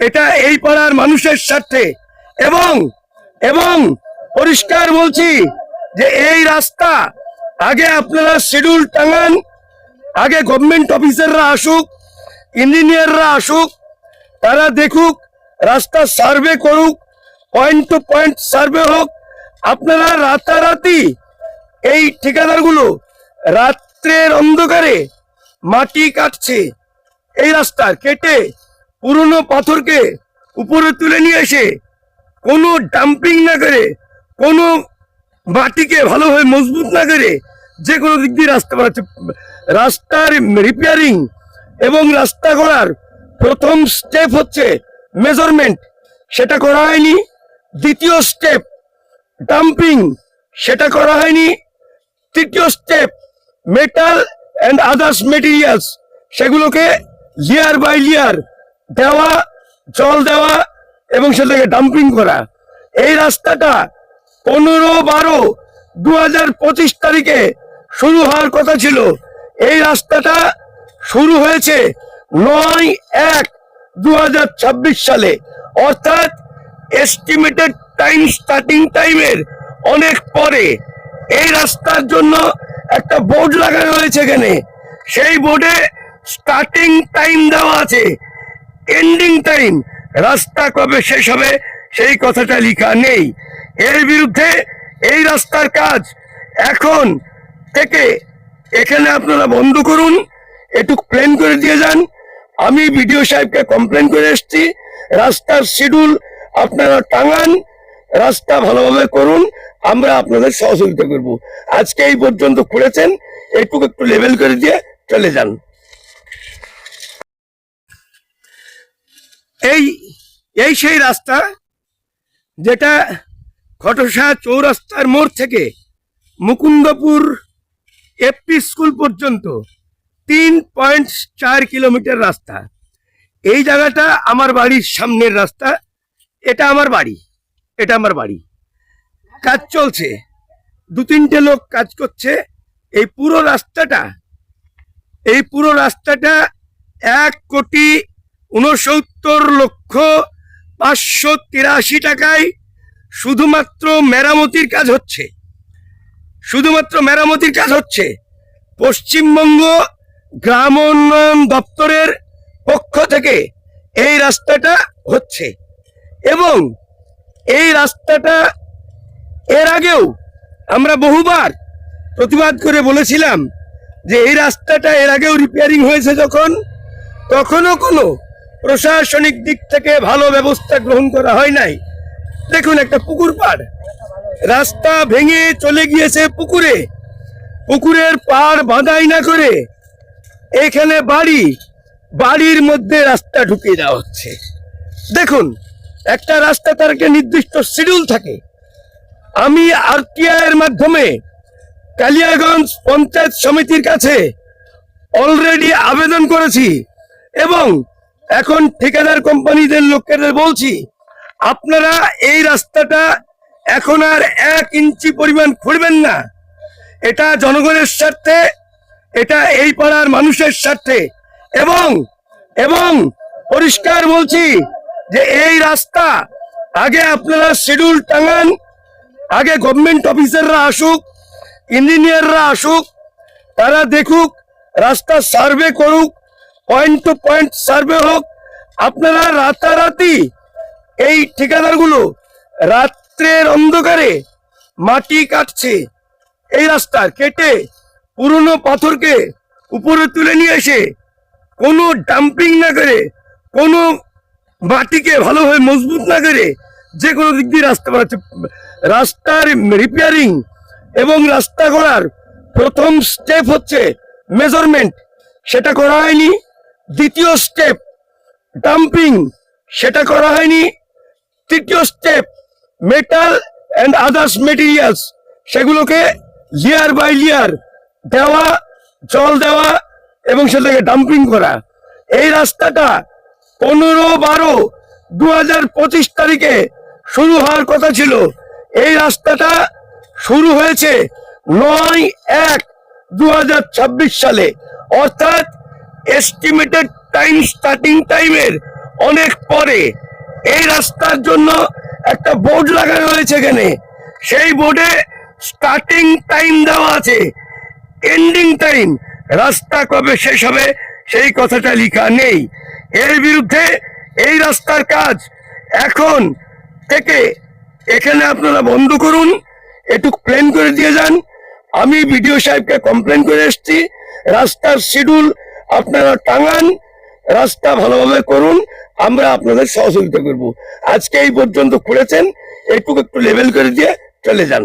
এটা এই পাড়ার মানুষের স্বার্থে এবং এবং পরিষ্কার বলছি যে এই রাস্তা আগে আপনারা শিডিউল টাঙান, আগে গভর্নমেন্ট অফিসাররা আসুক, ইঞ্জিনিয়াররা আসুক, তারা দেখুক, রাস্তা সার্ভে করুক, পয়েন্ট টু পয়েন্ট সার্ভে হোক। আপনারা রাতারাতি এই ঠিকাদারগুলো রাত্রের অন্ধকারে মাটি কাটছে, এই রাস্তার কেটে পুরনো পাথরকে উপরে তুলে নিয়ে এসে কোনো ডাম্পিং না করে, কোনো মাটিকে ভালোভাবে মজবুত না করে যে কোনো দিক দিয়ে রাস্তা বানাচ্ছে। রাস্তার রিপেয়ারিং এবং রাস্তা করার প্রথম স্টেপ হচ্ছে মেজারমেন্ট, সেটা করা হয়নি। দ্বিতীয় স্টেপ ডাম্পিং, সেটা করা হয়নি। তৃতীয় step metal and others materials, সেগুলোকে লেয়ার বাই লেয়ার দেওয়া, জল দেওয়া এবং সেটাকে ডাম্পিং করা। এই রাস্তাটা 15/12/2025 তারিখে শুরু হওয়ার কথা ছিল। এই রাস্তাটা শুরু হয়েছে 9/1/2026 সালে, অর্থাৎ এস্টিমেটেড টাইম, স্টার্টিং টাইমের অনেক পরে। এই রাস্তার জন্য একটা বোর্ড লাগানো হয়েছে এখানে, সেই বোর্ডে স্টার্টিং টাইম দেওয়া আছে, এন্ডিং টাইম, রাস্তা কবে শেষ হবে সেই কথাটা লেখা নেই। এর বিরুদ্ধে এই রাস্তার কাজ এখন থেকে এখানে আপনারা বন্ধ করুন, একটু প্ল্যান করে দিয়ে যান। আমি বিডিও সাহেবকে কমপ্লেন করে এসেছি, রাস্তার শিডিউল আপনারা টাঙান, রাস্তা ভালোভাবে করুন, আমরা আপনাদের সহযোগিতা করব। আজকে এই পর্যন্ত করেছেন, এইটুকু একটু লেভেল করে দিয়ে চলে যান। এই সেই রাস্তা যেটা ঘটসা চৌরাস্তার মোড় থেকে মুকুন্দপুর এফপি স্কুল পর্যন্ত 3.4 কিলোমিটার রাস্তা। এই জায়গাটা আমার বাড়ির সামনের রাস্তা, এটা আমার বাড়ি, এটা আমার বাড়ি। কাজ চলছে, 2-3টে লোক কাজ করছে। এই পুরো রাস্তাটা 1,69,583 টাকায় শুধুমাত্র মেরামতির কাজ হচ্ছে, শুধুমাত্র মেরামতির কাজ হচ্ছে। পশ্চিমবঙ্গ গ্রাম উন্নয়ন দপ্তরের পক্ষ থেকে এই রাস্তাটা হচ্ছে এবং এই রাস্তাটা এর আগেও আমরা বহুবার প্রতিবাদ করে বলেছিলাম যে এই রাস্তাটা এর আগেও রিপেয়ারিং হয়েছে, যখন তখনও কোনো প্রশাসনিক দিক থেকে ভালো ব্যবস্থা গ্রহণ করা হয় নাই। দেখুন, একটা পুকুর পাড়, রাস্তা ভেঙে চলে গিয়েছে পুকুরে, পুকুরের পাড় বাঁধাই না করে এখানে বাড়ির মধ্যে রাস্তা ঢুকিয়ে দেওয়া হচ্ছে। দেখুন, একটা রাস্তা তার একটা নির্দিষ্ট শিডিউল থাকে। আমি আরটিআই এর মাধ্যমে কালিয়াগঞ্জ পঞ্চায়েত সমিতির কাছে অলরেডি আবেদন করেছি এবং এখন ঠিকাদার কোম্পানিদের লোকেদের বলছি, আপনারা এই রাস্তাটা এখন আর 1 ইঞ্চি পরিমাণ খুঁড়বেন না। এটা জনগণের স্বার্থে, এটা এই পাড়ার মানুষের স্বার্থে এবং পরিষ্কার বলছি যে এই রাস্তা আগে আপনারা শিডিউল টাঙান, আগে গভর্নমেন্ট অফিসাররা আসুক, ইঞ্জিনিয়াররা আসুক, তারা দেখুক, রাস্তা সার্ভে করুক, পয়েন্ট টু পয়েন্ট সার্ভে হোক। আপনারা রাতারাতি এই ঠিকাদারগুলো রাত্রের অন্ধকারে মাটি কাটছে, এই রাস্তার কেটে পুরনো পাথরকে উপরে তুলে নিয়ে এসে কোনো ডাম্পিং না করে, কোনো মাটিকে ভালোভাবে মজবুত না করে যে কোনো দিক দিয়ে রাস্তা বানাচ্ছে। রাস্তার রিপেয়ারিং এবং রাস্তা করার প্রথম স্টেপ হচ্ছে মেজারমেন্ট, সেটা করা হয়নি। দ্বিতীয় স্টেপ ডাম্পিং, সেটা করা হয়নি। তৃতীয় step metal and others materials, সেগুলোকে লেয়ার বাই লেয়ার দেওয়া, জল দেওয়া এবং সেটাকে ডাম্পিং করা। এই রাস্তাটা 15/12/2025 তারিখে শুরু হওয়ার কথা ছিল। এই রাস্তাটা শুরু হয়েছে 9/1/2026 সালে, অর্থাৎ এস্টিমেটেড টাইম, স্টার্টিং টাইমের অনেক পরে এই রাস্তার জন্য একটা বোর্ড লাগানো হয়েছে এখানে। সেই বোর্ডে স্টার্টিং টাইম দেওয়া আছে, এন্ডিং টাইম, রাস্তা কবে শেষ হবে সেই কথাটা লেখা নেই। এর বিরুদ্ধে এই রাস্তার কাজ এখন থেকে এখানে আপনারা বন্ধ করুন, একটু প্ল্যান করে দিয়ে যান। আমি বিডিও সাহেবকে কমপ্লেন করে এসেছি, রাস্তার শিডিউল আপনারা টাঙান, রাস্তা ভালোভাবে করুন, আমরা আপনাদের সহযোগিতা করব। আজকে এই পর্যন্ত করেছেন, একটু লেভেল করে দিয়ে চলে যান।